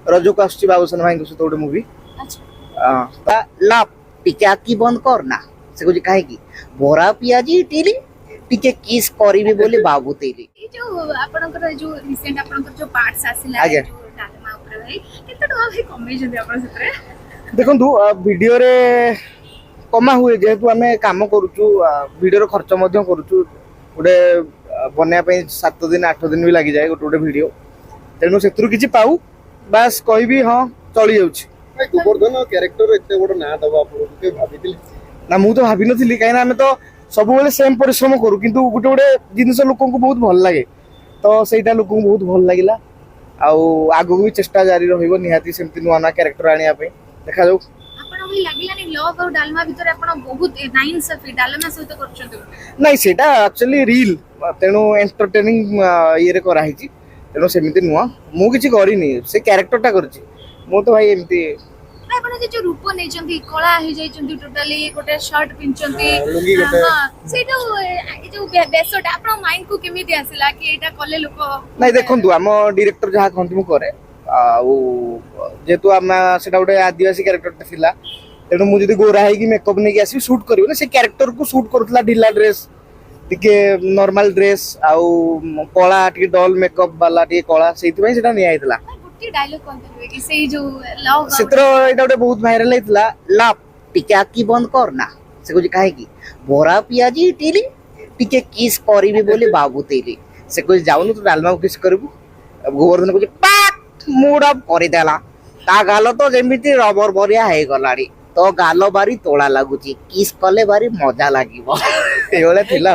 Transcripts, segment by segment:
रजो को आसुची बाबूसन भाई सहित गोटे मुवी ला टिके आखि बंद करना से कुछ कहे कि बोरा पियाजी इटिली टिके किस करिवे बोले बाबू तेली जो आपनकर जो रिसेंट आपनकर जो पार्ट्स आसिला जो डालमा ऊपर भाई केते टका भाई कमे जदि आपन सतरे देखंतु वीडियो रे कमा हुए जेहेतु आमे काम करूछु वीडियो रो खर्च मध्य करूछु गोटे बनया पे 7 दिन 8 दिन भी लागि जाय गोटे गोटे वीडियो तेनु सेतरु किछि पाऊ बस कहबी हां चली जाउछि गोवर्धन कैरेक्टर एते बड़ ना दबा आपन के भाबितिल ना मु तो भाबी नथिली काइना आमे तो सब बेले सेम परिश्रम करू किंतु गोटे गोटे जिनिस लोक को बहुत भल लागे तो सेटा लोक को बहुत भल लागिला आउ आगु भी चेष्टा जारी रहइबो निहाती सेमति नुवा ना कैरेक्टर आनिया पे देखा जाऊ आपन भी लागिलानी लव और डालमा भीतर आपन बहुत नाइन सफी डालमा सहित करछन नहीं सेटा एक्चुअली रील तेनु एंटरटेनिंग ये रे करा हिची तेनु सेमिति नुवा मु किछि करिनी से कैरेक्टर टा करछि मु तो भाई एमति आपन जो रूप नै जंती कला हे जाय जंती टोटली गोटे शर्ट पिनचंती लुंगी गोटे हां सेटा जो बेसोटा आपन माइंड को केमिति आसिला कि एटा कले लोक नहीं देखंतु हम डायरेक्टर जहा खंती मु करे आउ जेतु हम सेटा गोटे आदिवासी कैरेक्टर थिला तेनु मु जदी गोरा है कि मेकअप नै कि आसी शूट करियो ना से कैरेक्टर को शूट करथला ढिला ड्रेस टिके नॉर्मल ड्रेस आउ कला टिके डॉल मेकअप वाला टिके कला सेति भाई सेटा नि आइतला गोटे डायलॉग कोन देबे कि से जो लव सेत्र एटा गोटे बहुत वायरल आइतला ला टिके आखि बंद करना से कुछ कहे कि बोरा पियाजी इटिली टिके किस करिवे बोले बाबू तेली से कुछ जाउनु तो डालमा किस करबू गोवर्धन कुछ पाट मूड अप करि देला ता गालो तो जेमिति रबर बरिया हे गलाडी तो गालो बारी तोला लागुची किस कले बारी मजा लागिवो एवले थिला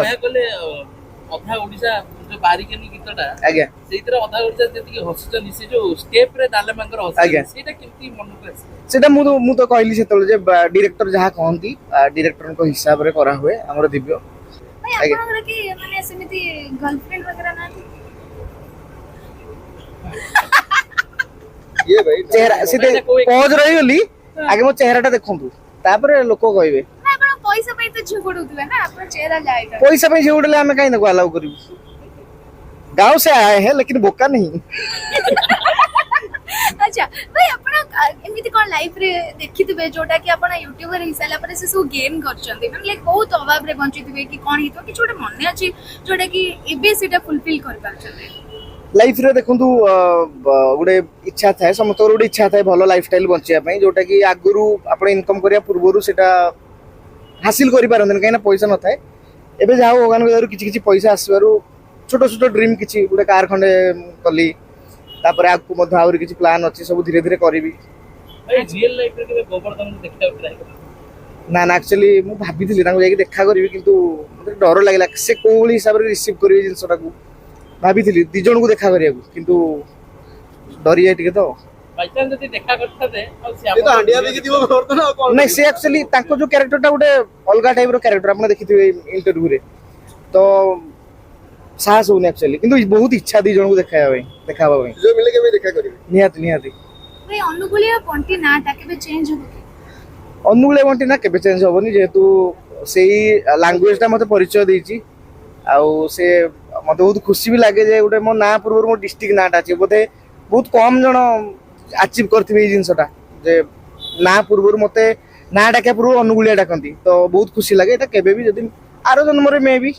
अधा ओडिसा जो बारीकेनी गीतटा आज्ञा सेइतरा अधा ओडिसा जेति हसुच निसे जो स्टेप रे डालमांकर हस सेटा केमती मन को आसे सेटा मु तो कहली सेतल जे डायरेक्टर जहा कहंती डायरेक्टर को हिसाब रे करा हुए हमर दिव्य भाई आपनकर की माने समिति गर्लफ्रेंड वगैरह ना ये भाई चेहरा सीधे पहुंच रही गली आगे मो चेहराटा देखंतु तापर लोक कहबे आपन पैसा पे तो झुगडुतबे ना आपन चेहरा जाएगा पैसा पे झुगडले हमें काई न को अलाउ करिबु गांव से आए हैं लेकिन बोका नहीं अच्छा भाई अपन एमिति कोन लाइफ रे देखितबे जोटा कि अपन यूट्यूबर हिसाला पर से सब गेम करचंती मतलब लाइक बहुत अभाव रे बंचितबे कि कोन हितो कि छोटे मनने अछि जोटा कि एबे सेटा फुलफिल कर पाछते लाइफ रे देखंतु गुडे इच्छा थाए समतोर गुडे इच्छा थाए भलो लाइफस्टाइल बंचिया पई जोटा कि आगुरु आपण इनकम करिया पूर्वरु सेटा हासिल करि पारन काइना पैसा न थाए एबे जाओ भगवान के किछि किछि पैसा आसबारु छोटो छोटो ड्रीम किछि गुडे कार खंडे कली तापर आगु मध आउर किछि प्लान अछि सब धीरे धीरे करबी भाई रियल लाइफ रे के गोवर्धन को देखता ट्राई कर ना ना एक्चुअली मु भाबिथिली तांको जाई देखा करबी किंतु मते डर लागिला से कोली हिसाब रे रिसीव करबी जिंसटा को भाबिथिली दि जण को देखा करिया किंतु डरी जाय टिके तो बाय चांस जति देखा करता दे और से ये तो हंडिया भी दिबो गोवर्धन कोन नहीं से एक्चुअली तांको जो कैरेक्टर टा गोटे अलगा टाइप रो कैरेक्टर आपने देखिथिबे इंटरव्यू रे तो साहस होने एक्चुअली किंतु बहुत इच्छा दी जण को देखाबा भाई जो मिले के भी देखा करिवे निहाती भाई अनुकूलिया पंटी ना टाके चेंज हो के अनुकूल बंटी ना केबे चेंज होबनी जेहेतु सेही लैंग्वेज टा मते परिचय देछि आउ से मते बहुत खुशी भी लागे जे गोटे मो ना पूर्व मो डिस्ट्रिक्ट नाटा अछि बोते बहुत कम जण अचीव करथिबे जिंसटा जे ना पूर्व मते ना डाके पूर्व अनुकूलिया डाकंती तो बहुत खुशी लागे एटा केबे भी जदी आरो जन्म रे मे भी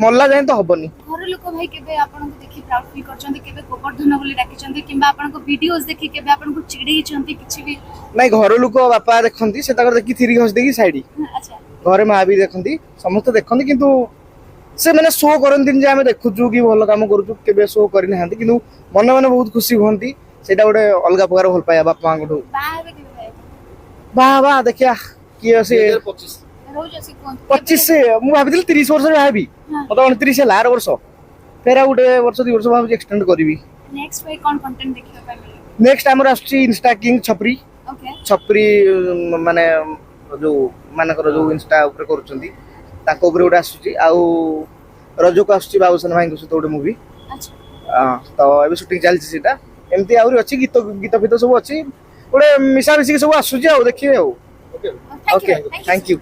मल्ला जाय तो हबनी घर लोक भाई केबे आपन को देखि प्राउड फील करचंती केबे गोवर्धन बोली डाकिचंती किबा आपन को वीडियोस देखि केबे आपन को चिड़ेई चंती किछि भी नहीं घर लोक बापा देखंती से ताकर देखि थिरी घस देखि साइडी अच्छा घरे मां भी देखंती समस्त देखंती किंतु से मैंने शो करन जे आमे देखुचु कि भलो काम करूचु केबे शो करि नहांती किंतु मन मन बहुत खुशी होंती सेटा गोटे अलगा प्रकार भल पाया बापा मांगठु बाहे केबे भाई वाह वाह देखिया कि से 25 रोज जसी कोन 25 से मु भाबिल 30 वर्ष रे भाबी मत 29 से लार वर्ष फेरा गोटे वर्ष 2 वर्ष भाबी एक्सटेंड करबी नेक्स्ट भाई कोन कंटेंट देखिबा पाइ मिले नेक्स्ट हमर आछि इंस्टा किंग छपरी ओके छपरी माने जो मानकर जो इंस्टा ऊपर करूचंती ताको ऊपर गोटे आसुची आउ रजो को आसुची बाबूसन भाई सहित गोटे मुवी अच्छा तो एबे शूटिंग चलछि सेटा एमती आउरी अछि गीत फित सब अछि गोटे मिसा मिसी सब आसुची आ देखिबे आ ओके ओके थैंक यू